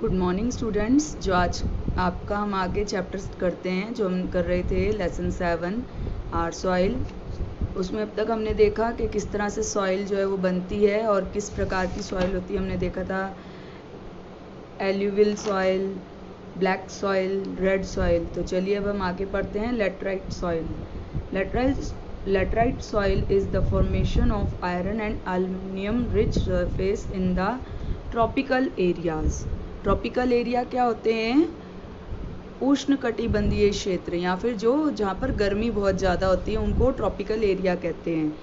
Good morning students. जो आज आपका हम आगे चैप्टर्स करते हैं, जो हम कर रहे थे लेसन 7 आर सॉइल। उसमें अब तक हमने देखा कि किस तरह से सॉइल जो है वो बनती है और किस प्रकार की सॉइल होती है। हमने देखा था alluvial soil, black soil, red soil. तो चलिए अब हम आगे पढ़ते हैं laterite soil. Laterite soil is the formation of iron and aluminium rich surface in the tropical areas. Tropical area क्या होते हैं? उष्णकटिबंधीय क्षेत्र, या फिर जहाँ पर गर्मी बहुत ज़्यादा होती है उनको ट्रॉपिकल एरिया कहते हैं।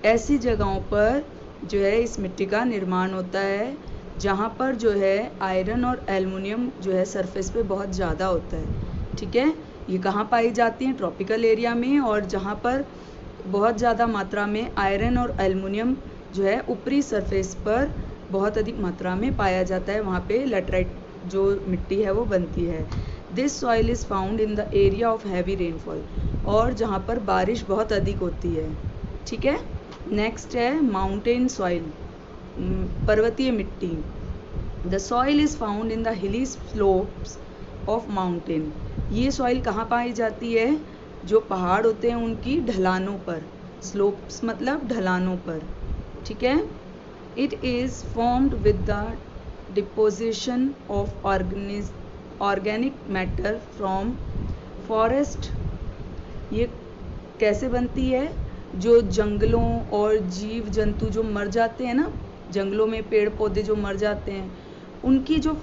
ऐसी जगहों पर जो है इस मिट्टी का निर्माण होता है जहाँ पर जो है आयरन और एल्युमिनियम जो है सरफेस पे बहुत ज़्यादा होता है। ठीक है, ये कहाँ पाई जाती हैं? ट्रॉपिकल एरिया में। और जहाँ पर बहुत ज़्यादा मात्रा में आयरन और एल्युमिनियम जो है ऊपरी सरफेस पर बहुत अधिक मात्रा में पाया जाता है, वहाँ पे लेटराइट जो मिट्टी है वो बनती है। This soil is found in the area of heavy rainfall, और जहाँ पर बारिश बहुत अधिक होती है। ठीक है, नेक्स्ट है माउंटेन सॉइल, पर्वतीय मिट्टी। The soil is found in the hilly slopes of mountain. ये सॉइल कहाँ पाई जाती है? जो पहाड़ होते हैं उनकी ढलानों पर। स्लोप्स मतलब ढलानों पर। ठीक है, it is formed with the deposition of organic matter from forest। ये कैसे बनती है? जो जंगलों और जीव जंतु जो मर जाते हैं ना, जंगलों में पेड़ पौधे जो मर जाते हैं उनकी जो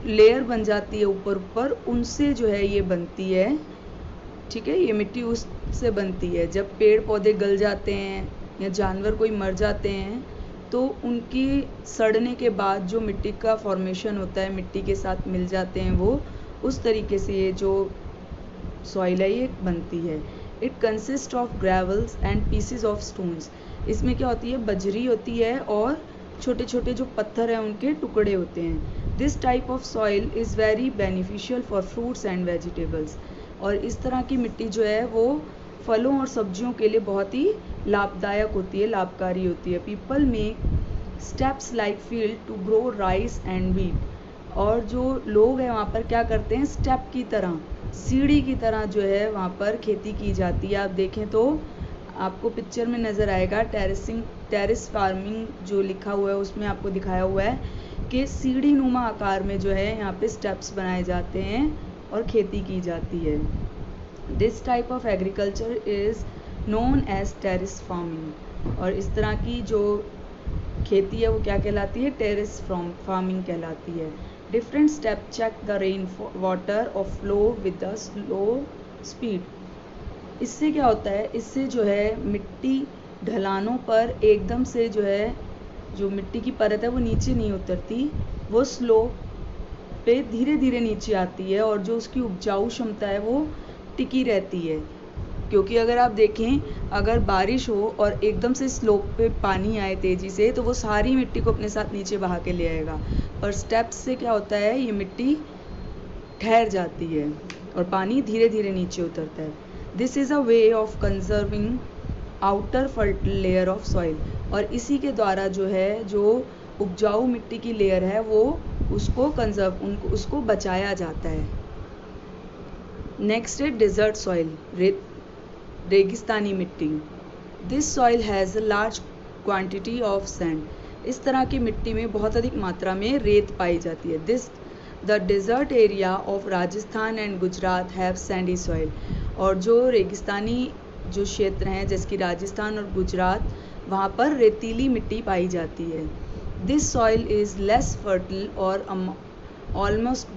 लेयर बन जाती है ऊपर ऊपर, उनसे जो है ये बनती है। ठीक है, ये मिट्टी उससे बनती है। जब पेड़ पौधे गल जाते हैं या जानवर कोई मर जाते हैं तो उनकी सड़ने के बाद जो मिट्टी का फॉर्मेशन होता है, मिट्टी के साथ मिल जाते हैं वो, उस तरीके से ये जो सॉइल है ये बनती है। It consist of gravels and pieces of stones. इसमें क्या होती है? बजरी होती है और छोटे छोटे जो पत्थर हैं उनके टुकड़े होते हैं। This type of soil is very beneficial for fruits and vegetables. और इस तरह की मिट्टी जो है वो फलों और सब्जियों के लिए बहुत ही लाभदायक होती है, लाभकारी होती है। People make steps like field to grow rice and wheat. और जो लोग हैं वहाँ पर क्या करते हैं? स्टेप की तरह, सीढ़ी की तरह जो है वहाँ पर खेती की जाती है। आप देखें तो आपको पिक्चर में नज़र आएगा टेरेस फार्मिंग जो लिखा हुआ है उसमें आपको दिखाया हुआ है कि सीढ़ी नुमा आकार में जो है यहाँ पे स्टेप्स बनाए जाते हैं और खेती की जाती है। This type of agriculture is known as terrace farming. और इस तरह की जो खेती है वो क्या कहलाती है? टेरेस फार्मिंग कहलाती है। Different step check the rain water और flow with the slow speed. इससे क्या होता है? इससे जो है मिट्टी ढलानों पर एकदम से जो है जो मिट्टी की परत है वो नीचे नहीं उतरती, वो स्लो पे धीरे धीरे नीचे आती है, और जो उसकी उपजाऊ क्षमता है वो टिकी रहती है। क्योंकि अगर आप देखें, अगर बारिश हो और एकदम से स्लोप पे पानी आए तेज़ी से, तो वो सारी मिट्टी को अपने साथ नीचे बहा के ले आएगा। पर स्टेप्स से क्या होता है? ये मिट्टी ठहर जाती है और पानी धीरे धीरे नीचे उतरता है। This is a way of conserving outer fertile layer of soil. और इसी के द्वारा जो है जो उपजाऊ मिट्टी की लेयर है वो उसको बचाया जाता है। नेक्स्ट है डिजर्ट सॉइल, रेगिस्तानी मिट्टी। This soil has a large quantity of sand. इस तरह की मिट्टी में बहुत अधिक मात्रा में रेत पाई जाती है। The desert area of Rajasthan and Gujarat have sandy soil. और जो रेगिस्तानी जो क्षेत्र हैं जैसे कि राजस्थान और गुजरात, वहाँ पर रेतीली मिट्टी पाई जाती है। This soil is less fertile और ऑलमोस्ट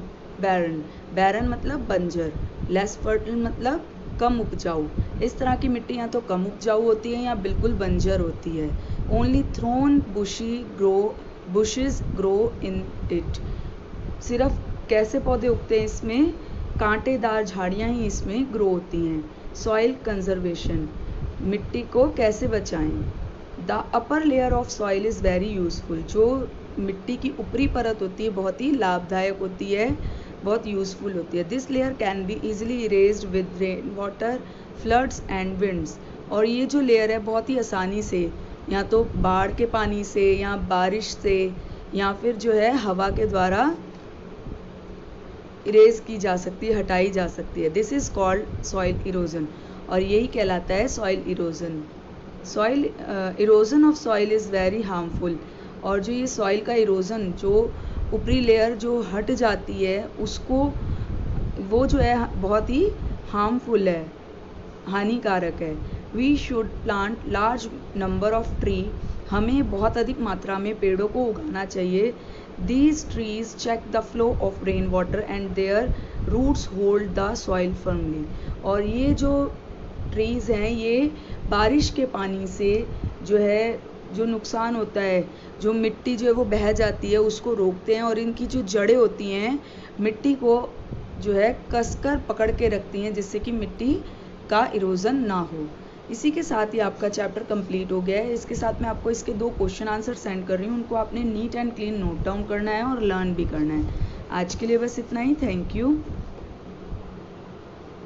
बैरन। बैरन मतलब बंजर, लेस फर्टिल मतलब कम उपजाऊ। इस तरह की मिट्टी या तो कम उपजाऊ होती है या बिल्कुल बंजर होती है। Only thorn bushes grow in it. सिर्फ कैसे पौधे उगते हैं इसमें? कांटेदार झाड़ियाँ ही इसमें ग्रो होती हैं। सॉइल कंजर्वेशन, मिट्टी को कैसे बचाएं? The upper layer of soil is very useful. जो मिट्टी की ऊपरी परत होती है बहुत ही लाभदायक होती है, बहुत यूज़फुल होती है। This layer can be easily erased with rain water, floods and winds. और ये जो लेयर है बहुत ही आसानी से या तो बाढ़ के पानी से या बारिश से या फिर जो है हवा के द्वारा इरेज की जा सकती है, हटाई जा सकती है। This is called soil erosion, और यही कहलाता है soil erosion. Soil erosion of soil is very harmful, और जो ये सॉइल का इरोजन, जो ऊपरी लेयर जो हट जाती है उसको, वो जो है बहुत ही हार्मफुल है, हानिकारक है। We should plant large number of tree, हमें बहुत अधिक मात्रा में पेड़ों को उगाना चाहिए। These trees check the flow of rain water and their roots hold the soil firmly. और ये जो ट्रीज़ हैं ये बारिश के पानी से जो है, जो नुकसान होता है, जो मिट्टी जो है वो बह जाती है, उसको रोकते हैं, और इनकी जो जड़ें होती हैं मिट्टी को जो है कसकर पकड़ के रखती हैं, जिससे कि मिट्टी का इरोजन ना हो। इसी के साथ ही आपका चैप्टर कंप्लीट हो गया है। इसके साथ मैं आपको इसके 2 क्वेश्चन आंसर सेंड कर रही हूँ, उनको आपने neat and clean note down करना है और लर्न भी करना है। आज के लिए बस इतना ही। Thank you.